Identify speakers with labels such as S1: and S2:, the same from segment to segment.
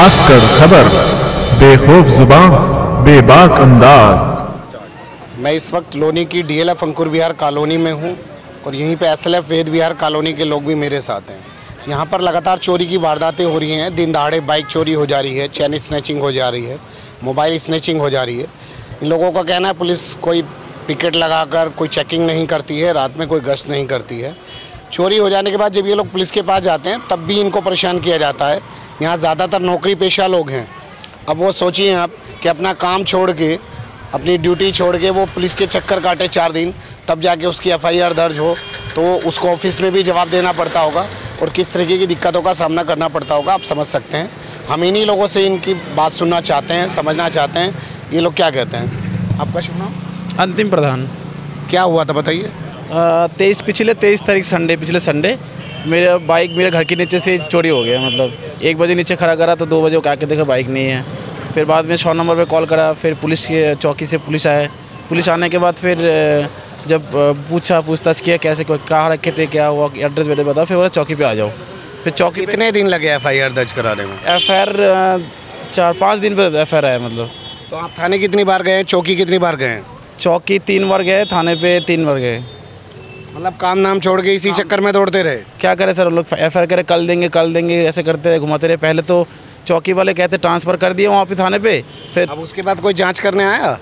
S1: खास कर खबर, बेखौफ जुबान, बेबाक अंदाज।
S2: मैं इस वक्त लोनी की डीएलएफ अंकुर विहार कॉलोनी में हूं और यहीं पे एसएलएफ वेद विहार कॉलोनी के लोग भी मेरे साथ हैं। यहां पर लगातार चोरी की वारदातें हो रही हैं। दिन दहाड़े बाइक चोरी हो जा रही है, चैन स्नैचिंग हो जा रही है, मोबाइल स्नैचिंग हो जा रही है। इन लोगों का कहना है पुलिस कोई पिकेट लगाकर कोई चेकिंग नहीं करती है, रात में कोई गश्त नहीं करती है। चोरी हो जाने के बाद जब ये लोग पुलिस के पास जाते हैं तब भी इनको परेशान किया जाता है। यहाँ ज़्यादातर नौकरी पेशा लोग हैं। अब वो सोचिए आप कि अपना काम छोड़ के, अपनी ड्यूटी छोड़ के वो पुलिस के चक्कर काटे 4 दिन, तब जाके उसकी एफआईआर दर्ज हो, तो उसको ऑफिस में भी जवाब देना पड़ता होगा और किस तरीके की दिक्कतों का सामना करना पड़ता होगा, आप समझ सकते हैं। हम इन्हीं लोगों से इनकी बात सुनना चाहते हैं, समझना चाहते हैं ये लोग क्या कहते हैं। आपका शुभ नाम?
S3: अंतिम प्रधान।
S2: क्या हुआ था बताइए।
S3: 23 तारीख संडे, पिछले संडे मेरा बाइक मेरे घर के नीचे से चोरी हो गया। मतलब 1 बजे नीचे खड़ा करा तो 2 बजे वो आके देखा बाइक नहीं है। फिर बाद में 100 नंबर पे कॉल करा, फिर पुलिस के चौकी से पुलिस आए। पुलिस आने के बाद फिर जब पूछताछ किया कैसे कहाँ रखे थे, क्या हुआ, एड्रेस वेड्रेस बताओ, फिर बोला चौकी पे आ जाओ। फिर चौकी
S2: कितने दिन लगे एफआईआर दर्ज कराने में?
S3: एफआईआर 4-5 दिन पर एफआईआर है। मतलब
S2: तो आप थाने कितनी बार गए हैं, चौकी कितनी बार गए हैं?
S3: चौकी 3 बार गए, थाने पे 3 बार गए।
S2: मतलब काम नाम छोड़ के इसी चक्कर में दौड़ते रहे।
S3: क्या करें सर, लोग एफआईआर करे कल देंगे ऐसे करते रहे, घुमाते रहे। पहले तो चौकी वाले कहते ट्रांसफ़र कर दिए वहाँ पे थाने पे, फिर
S2: अब उसके बाद कोई जांच करने आया?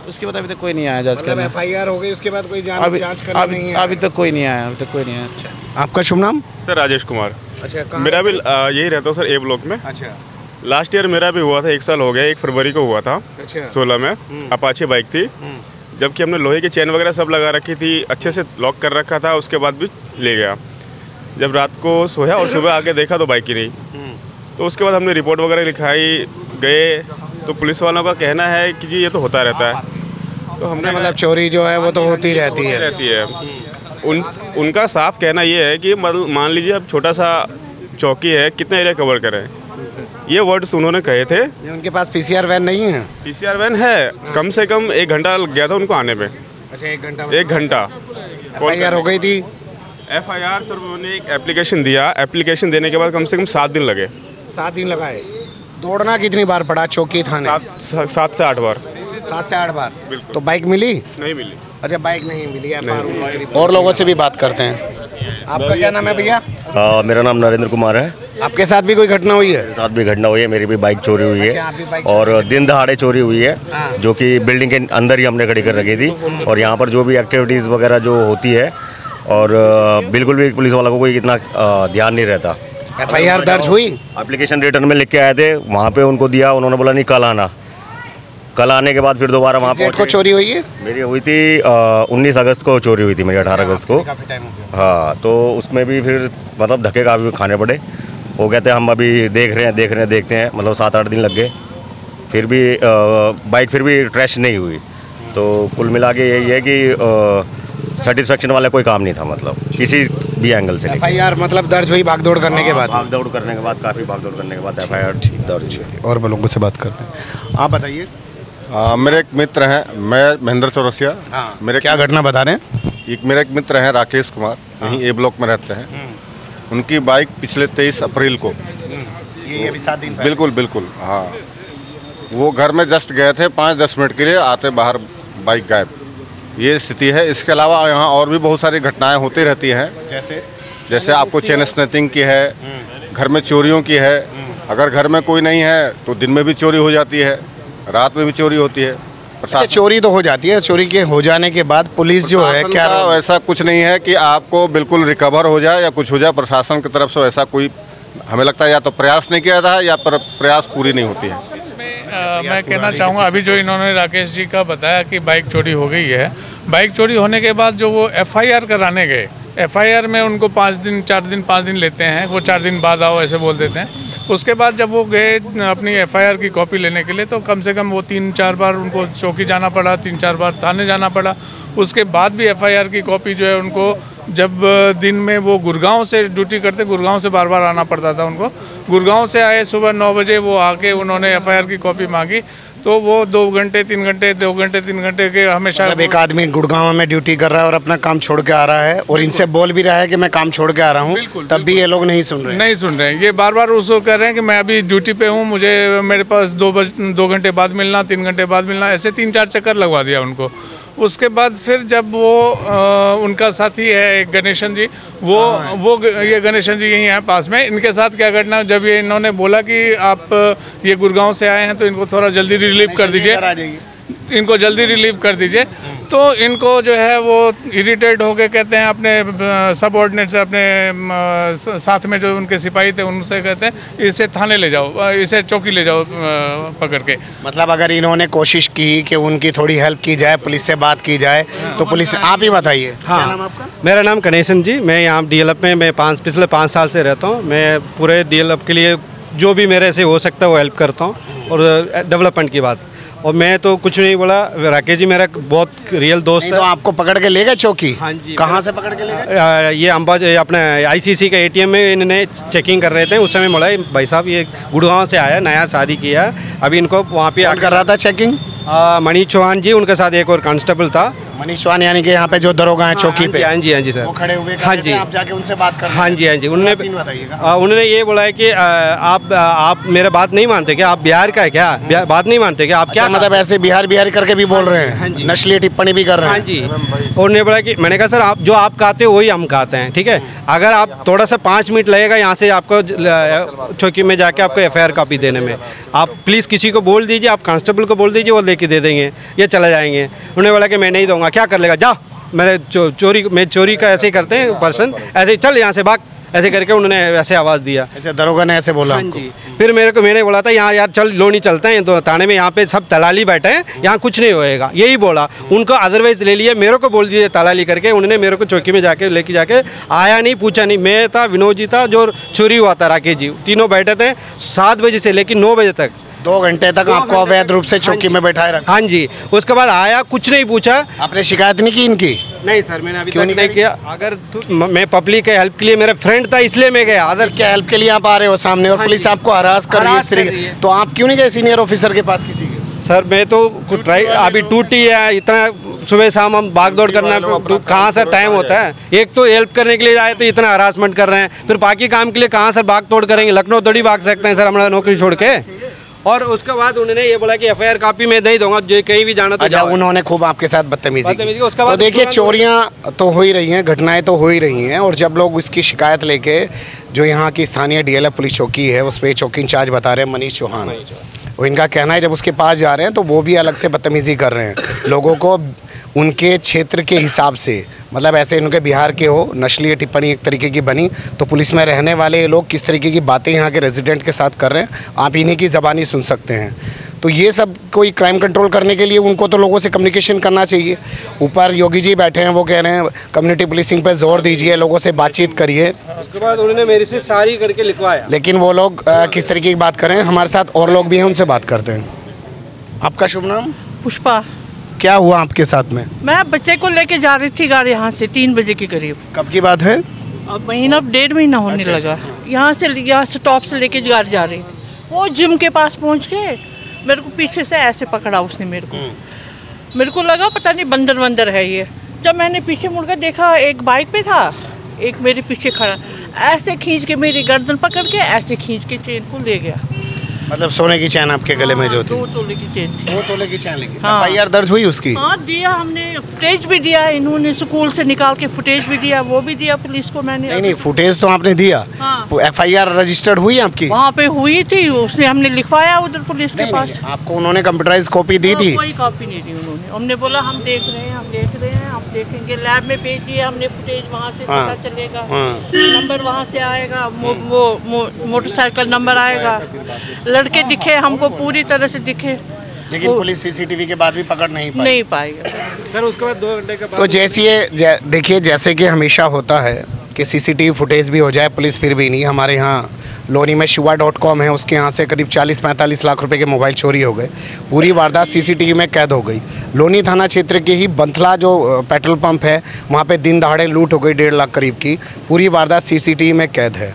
S3: उसके बाद अभी तक कोई नहीं आया जांच करने।
S2: एफआईआर हो गई उसके बाद कोई जांच करने नहीं आया?
S3: अभी तक कोई नहीं आया, अभी तक कोई नहीं आया।
S2: आपका शुभ नाम?
S4: सर राजेश कुमार।
S2: अच्छा,
S4: मेरा भी यही रहता हूँ सर, ए ब्लॉक में।
S2: अच्छा।
S4: लास्ट ईयर मेरा भी हुआ था, 1 साल हो गया, 1 फरवरी को हुआ था।
S2: अच्छा।
S4: 16 में अपाचे बाइक थी, जबकि हमने लोहे की चेन वगैरह सब लगा रखी थी, अच्छे से लॉक कर रखा था। उसके बाद भी ले गया। जब रात को सोया और सुबह आके देखा तो बाइक ही नहीं। तो उसके बाद हमने रिपोर्ट वगैरह लिखाई, गए तो पुलिस वालों का कहना है कि जी ये तो होता रहता है। तो हमने
S2: मतलब चोरी जो है वो तो होती रहती है।
S4: उनका साफ कहना ये है कि मान लीजिए अब छोटा सा चौकी है, कितना एरिया कवर करें, ये वर्ड्स उन्होंने कहे थे।
S2: उनके पास पीसीआर वैन नहीं है?
S4: पीसीआर वैन है, कम से कम 1 घंटा लग गया था उनको आने में।
S2: अच्छा, 1 घंटा?
S4: 1 घंटा।
S2: एफआईआर हो गई थी?
S4: एफआईआर सर उन्होंने एक एप्लीकेशन दिया, एप्लीकेशन देने के बाद कम से कम 7 दिन लगे।
S2: 7 दिन लगाए। दौड़ना कितनी बार पड़ा चौकी थाने?
S4: 7 से 8 बार।
S2: 7 से 8 बार। तो बाइक मिली?
S4: नहीं मिली।
S2: अच्छा, बाइक नहीं मिली। और लोगों से भी बात करते हैं। आपका क्या नाम है भैया?
S5: मेरा नाम नरेंद्र कुमार है।
S2: आपके साथ भी कोई घटना हुई है?
S5: मेरे साथ भी घटना हुई है, मेरी भी बाइक चोरी हुई है।
S2: अच्छा, आप भी बाइक
S5: और दिन दहाड़े चोरी हुई है।
S2: हाँ।
S5: जो कि बिल्डिंग के अंदर ही हमने खड़ी कर रखी थी। और यहाँ पर जो भी एक्टिविटीज़ वगैरह जो होती है, और बिल्कुल भी पुलिस वालों को कोई इतना ध्यान नहीं रहता।
S2: एफआईआर दर्ज हुई?
S5: एप्लीकेशन रिटर्न में लिख के आए थे, वहाँ पे उनको दिया, उन्होंने बोला नहीं कल आना। कल आने के बाद फिर दोबारा वहाँ
S2: पर चोरी हुई है?
S5: मेरी हुई थी 19 अगस्त को चोरी हुई थी मेरी, 18 अगस्त को। हाँ, तो उसमें भी फिर मतलब धक्के काफ़ी खाने पड़े। वो कहते हैं हम अभी देखते हैं, मतलब 7-8 दिन लग गए। फिर भी बाइक फिर भी ट्रैश नहीं हुई। तो कुल मिला के यही है कि सेटिस्फेक्शन वाला कोई काम नहीं था, मतलब किसी भी एंगल से।
S2: एफआईआर मतलब दर्ज हुई भागदौड़ करने के बाद?
S5: भागदौड़ करने के बाद, काफ़ी भागदौड़ करने के बाद एफआईआर दर्ज हुई।
S2: और लोगों से बात करते हैं। आप बताइए।
S6: मेरे एक मित्र हैं, मैं महेंद्र चौरसिया।
S2: हाँ।
S6: मेरे
S2: क्या घटना बता रहे हैं?
S6: मेरे एक मित्र हैं राकेश कुमार, यहीं ए ब्लॉक में रहते हैं। उनकी बाइक पिछले 23 अप्रैल को,
S2: ये अभी 7 दिन पहले।
S6: बिल्कुल हाँ, वो घर में जस्ट गए थे 5-10 मिनट के लिए, आते बाहर बाइक गायब। ये स्थिति है। इसके अलावा यहाँ और भी बहुत सारी घटनाएं होती रहती हैं। जैसे आपको चेन स्नैचिंग की है, घर में चोरियों की है। अगर घर में कोई नहीं है तो दिन में भी चोरी हो जाती है, रात में भी चोरी होती है।
S2: अच्छा, चोरी तो हो जाती है। चोरी के हो जाने के बाद पुलिस जो है क्या?
S6: वैसा कुछ नहीं है कि आपको बिल्कुल रिकवर हो जाए या कुछ हो जाए। प्रशासन की तरफ से वैसा कोई, हमें लगता है या तो प्रयास नहीं किया जाता है या प्रयास पूरी नहीं होती है।
S7: मैं कहना चाहूँगा, अभी जो इन्होंने राकेश जी का बताया कि बाइक चोरी हो गई है, बाइक चोरी होने के बाद जो वो एफआईआर कराने गए, एफआईआर में उनको 5 दिन 4 दिन लेते हैं, वो 4 दिन बाद आओ ऐसे बोल देते हैं। उसके बाद जब वो गए अपनी एफआईआर की कॉपी लेने के लिए, तो कम से कम वो 3-4 बार उनको चौकी जाना पड़ा, 3-4 बार थाने जाना पड़ा। उसके बाद भी एफआईआर की कॉपी जो है उनको, जब दिन में वो गुड़गांव से ड्यूटी करते, गुड़गांव से बार बार आना पड़ता था उनको। गुड़गांव से आए सुबह 9 बजे, वो आके उन्होंने एफआईआर की कॉपी मांगी। तो वो 2 घंटे 3 घंटे 2 घंटे 3 घंटे के हमेशा।
S2: मतलब एक आदमी गुड़गांव में ड्यूटी कर रहा है और अपना काम छोड़ के आ रहा है और इनसे बोल भी रहा है कि मैं काम छोड़ के आ रहा हूँ, तब भी ये लोग नहीं सुन रहे
S7: हैं। ये बार बार उसको कह रहे हैं कि मैं अभी ड्यूटी पे हूँ, मुझे मेरे पास 2 घंटे बाद मिलना, 3 घंटे बाद मिलना, ऐसे 3-4 चक्कर लगवा दिया उनको। उसके बाद फिर जब वो उनका साथी है एक गणेशन जी, वो ये गणेशन जी यहीं हैं पास में, इनके साथ क्या घटना, जब ये इन्होंने बोला कि आप ये गुड़गांव से आए हैं तो इनको थोड़ा जल्दी रिलीव कर दीजिए, इनको जल्दी रिलीव कर दीजिए, तो इनको जो है वो इरिटेट होके कहते हैं अपने सबऑर्डिनेट से, अपने साथ में जो उनके सिपाही थे उनसे कहते हैं इसे थाने ले जाओ, इसे चौकी ले जाओ पकड़ के।
S2: मतलब अगर इन्होंने कोशिश की कि उनकी थोड़ी हेल्प की जाए, पुलिस से बात की जाए, तो पुलिस, आप ही बताइए।
S8: हाँ, नाम आपका? मेरा नाम गणेशन जी, मैं यहाँ DLF में मैं पिछले 5 साल से रहता हूँ। मैं पूरे DLF के लिए जो भी मेरे से हो सकता है वो हेल्प करता हूँ, और डेवलपमेंट की बात। और मैं तो कुछ नहीं बोला, राकेश जी मेरा बहुत रियल दोस्त है।
S2: तो आपको पकड़ के ले गए चौकी?
S8: हाँ जी।
S2: कहाँ से पकड़ के ले गए?
S8: ये अपने ICC का ATM में इन्होंने चेकिंग कर रहे थे। उस समय बोला भाई साहब ये गुड़गांव से आया, नया शादी किया, अभी इनको वहाँ पे
S2: कर रहा था चेकिंग।
S8: मनीष चौहान जी, उनके साथ एक और कांस्टेबल था।
S2: मनीष चौहान यानी कि यहाँ पे जो दरोगा हैं चौकी पे?
S8: हाँ जी सर,
S2: वो खड़े हुए,
S8: हाँ जी,
S2: आप जाके उनसे बात कर?
S8: हाँ जी उन्होंने ये बोला है कि आप मेरे बात नहीं मानते क्या? आप बिहार का है क्या? बात नहीं मानते क्या आप? क्या
S2: मतलब ऐसे बिहार करके भी बोल रहे हैं, नस्लीय टिप्पणी भी कर रहे हैं?
S8: हाँ जी। उन्होंने बोला कि, मैंने कहा सर आप जो आप कहते हो वही हम कहते हैं, ठीक है? अगर आप थोड़ा सा 5 मिनट लगेगा यहाँ से आपको चौकी में जाके आपको FIR कॉपी देने में, आप प्लीज़ किसी को बोल दीजिए, आप कांस्टेबल को बोल दीजिए, वो लेके दे देंगे, ये चले जाएंगे। उन्होंने बोला कि मैं नहीं दूंगा। क्या कर लेगा, जा, मैं चोरी का ऐसे ही करते हैं पर्सन, ऐसे चल यहाँ से भाग, ऐसे करके उन्होंने ऐसे आवाज़ दिया।
S2: अच्छा, दरोगा ने ऐसे बोला?
S8: हाँ जी। फिर मैंने बोला था यहाँ यार चल लोनी चलते हैं, तो थाने में यहाँ पे सब दलाली बैठे हैं, यहाँ कुछ नहीं होएगा, यही बोला उनको। अदरवाइज ले लिए, मेरे को बोल दिए दलाली करके। उन्होंने मेरे को चौकी में जाके लेके जाके आया नहीं, पूछा नहीं। मैं था, विनोद जी था, जो चोरी हुआ था, राकेश जी, तीनों बैठे थे 7 बजे से लेकर 9 बजे तक।
S2: 2 घंटे तक आपको अवैध रूप से चौकी में बैठाए रखा?
S8: हाँ जी। उसके बाद आया, कुछ नहीं पूछा।
S2: आपने शिकायत नहीं की इनकी?
S8: नहीं सर, मैंने अभी तक नहीं किया। अगर मैं पब्लिक के हेल्प के लिए, मेरा फ्रेंड था इसलिए मैं गया, अदर
S2: क्या हेल्प के लिए आप आ रहे हो सामने, और पुलिस आपको हरास कर रही है इस तरीके, तो आप क्यों नहीं गए सीनियर ऑफिसर के पास किसी के?
S8: सर मैं तो ट्राई, अभी टूटी है, इतना सुबह शाम हम भाग दौड़ करना, कहाँ सर टाइम होता है? एक तो हेल्प करने के लिए आए तो इतना हरासमेंट कर रहे हैं, फिर बाकी काम के लिए कहाँ सर भाग दौड़ करेंगे? लखनऊ थोड़ी भाग सकते हैं सर हमारा नौकरी छोड़ के। और उसके बाद उन्होंने ये बोला कि FIR कॉपी में नहीं दूंगा, जो कहीं भी जाना तो
S2: अच्छा, उन्होंने खूब आपके साथ बदतमीजी की।
S8: उसके बाद
S2: तो देखिए, चोरियां तो हो ही रही हैं, घटनाएं तो हो ही रही हैं, और जब लोग इसकी शिकायत लेके, जो यहाँ की स्थानीय DLF पुलिस चौकी है उस पर चौकी इंचार्ज बता रहे हैं मनीष चौहान, वो इनका कहना है जब उसके पास जा रहे हैं तो वो भी अलग से बदतमीजी कर रहे हैं लोगों को उनके क्षेत्र के हिसाब से। मतलब ऐसे इनके बिहार के हो, नस्लीय टिप्पणी एक तरीके की बनी, तो पुलिस में रहने वाले लोग किस तरीके की बातें यहाँ के रेजिडेंट के साथ कर रहे हैं, आप इन्हीं की ज़बानी सुन सकते हैं। तो ये सब कोई क्राइम कंट्रोल करने के लिए उनको तो लोगों से कम्युनिकेशन करना चाहिए। ऊपर योगी जी बैठे हैं, वो कह रहे हैं कम्युनिटी पुलिसिंग पर जोर दीजिए, लोगों से बातचीत करिए।
S8: उसके बाद उन्होंने मेरे से सारी करके लिखवाया,
S2: लेकिन वो लोग किस तरीके की बात करें, हमारे साथ और लोग भी हैं, उनसे बात करते हैं। आपका शुभ नाम?
S9: पुष्पा।
S2: क्या हुआ आपके साथ में?
S9: मैं बच्चे को लेके जा रही थी गाड़ी यहाँ से 3 बजे के करीब।
S2: कब की बात है?
S9: अब महीना 1.5 महीना होने लगा। यहाँ से टॉप से लेके गाड़ी जा रही थी, वो जिम के पास पहुँच के मेरे को पीछे से ऐसे पकड़ा उसने मेरे को लगा पता नहीं बंदर है ये। जब मैंने पीछे मुड़कर देखा, एक बाइक पे था, एक मेरे पीछे खड़ा, ऐसे खींच के मेरी गर्दन पकड़ के ऐसे खींच के चेन को ले गया।
S2: मतलब सोने की चैन आपके गले में जो थी?
S9: 2 तोले की चेन थी।
S2: 2 तोले की चैन लेके?
S9: हाँ।
S2: FIR दर्ज हुई उसकी?
S9: हाँ दिया हमने, फुटेज भी दिया, इन्होंने स्कूल से निकाल के फुटेज भी दिया, वो भी दिया पुलिस को मैंने।
S2: नहीं, फुटेज तो आपने दिया।
S9: हाँ।
S2: FIR रजिस्टर्ड हुई आपकी?
S9: वहाँ पे हुई थी, उसने हमने लिखवाया उधर पुलिस के पास।
S2: आपको उन्होंने कंप्यूटराइज कॉपी दी थी?
S9: कोई कॉपी नहीं दी उन्होंने। हमने बोला हम देख रहे हैं, हम देखेंगे, लैब में भेजिए, हमने फुटेज वहाँ से पता चलेगा, नंबर वहाँ से आएगा, वो मोटरसाइकिल नंबर आएगा, लड़के दिखे हमको पूरी तरह से दिखे,
S2: लेकिन पुलिस CCTV के बाद भी पकड़ नहीं
S9: पाएगा
S8: सर। उसके बाद 2 घंटे के बाद
S2: तो जैसे देखिए, जैसे कि हमेशा होता है कि CCTV फुटेज भी हो जाए, पुलिस फिर भी नहीं। हमारे यहाँ लोनी में Shiva.com है, उसके यहाँ से करीब 40-45 लाख रुपए के मोबाइल चोरी हो गए। पूरी वारदात CCTV में कैद हो गई। लोनी थाना क्षेत्र के ही बंथला जो पेट्रोल पंप है, वहाँ पे दिन दहाड़े लूट हो गई 1.5 लाख करीब की। पूरी वारदात CCTV में कैद है।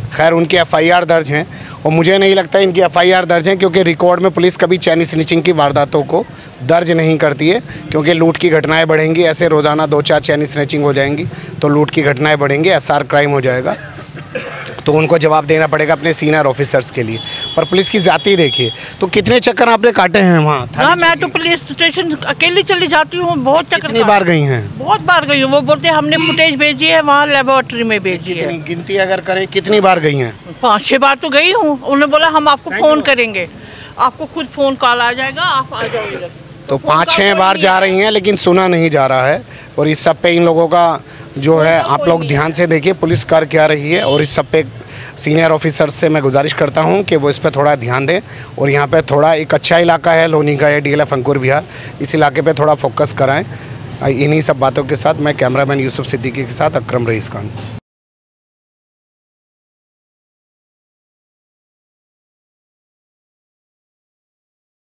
S2: खैर उनकी एफआईआर दर्ज हैं और मुझे नहीं लगता इनकी एफआईआर दर्ज हैं, क्योंकि रिकॉर्ड में पुलिस कभी चैन स्निचिंग की वारदातों को दर्ज नहीं करती है, क्योंकि लूट की घटनाएं बढ़ेंगी। ऐसे रोज़ाना 2-4 चैन स्नैचिंग हो जाएंगी तो लूट की घटनाएं बढ़ेंगी, एसआर क्राइम हो जाएगा, तो उनको जवाब देना पड़ेगा अपने सीनियर ऑफिसर्स के लिए। पर पुलिस की जाति देखिए, तो कितने चक्कर आपने काटे हैं वहाँ?
S9: ना मैं तो पुलिस स्टेशन अकेली चली जाती हूँ, बहुत चक्कर।
S2: कितनी बार गई हैं?
S9: बहुत बार गई हूँ। वो बोलते हैं हमने फुटेज भेजी है, वहाँ लेबोरेटरी में भेजी है।
S2: गिनती अगर करें कितनी बार गई हैं?
S9: 5-6 बार तो गई हूँ। उन्होंने बोला हम आपको फ़ोन करेंगे, आपको खुद फ़ोन कॉल आ जाएगा, आप आ जाओ इधर।
S2: तो 5-6 बार जा रही हैं लेकिन सुना नहीं जा रहा है। और इस सब पे इन लोगों का जो है, आप लोग ध्यान से देखिए पुलिस कर क्या रही है। और इस सब पे सीनियर ऑफिसर्स से मैं गुजारिश करता हूं कि वो इस पे थोड़ा ध्यान दें। और यहाँ पे थोड़ा एक अच्छा इलाका है लोनी का, ये डीएलएफ अंकुर विहार, इस इलाके पे थोड़ा फोकस कराएं। इन्हीं सब बातों के साथ मैं कैमरामैन यूसुफ सिद्दीकी के साथ अकरम रईस खान।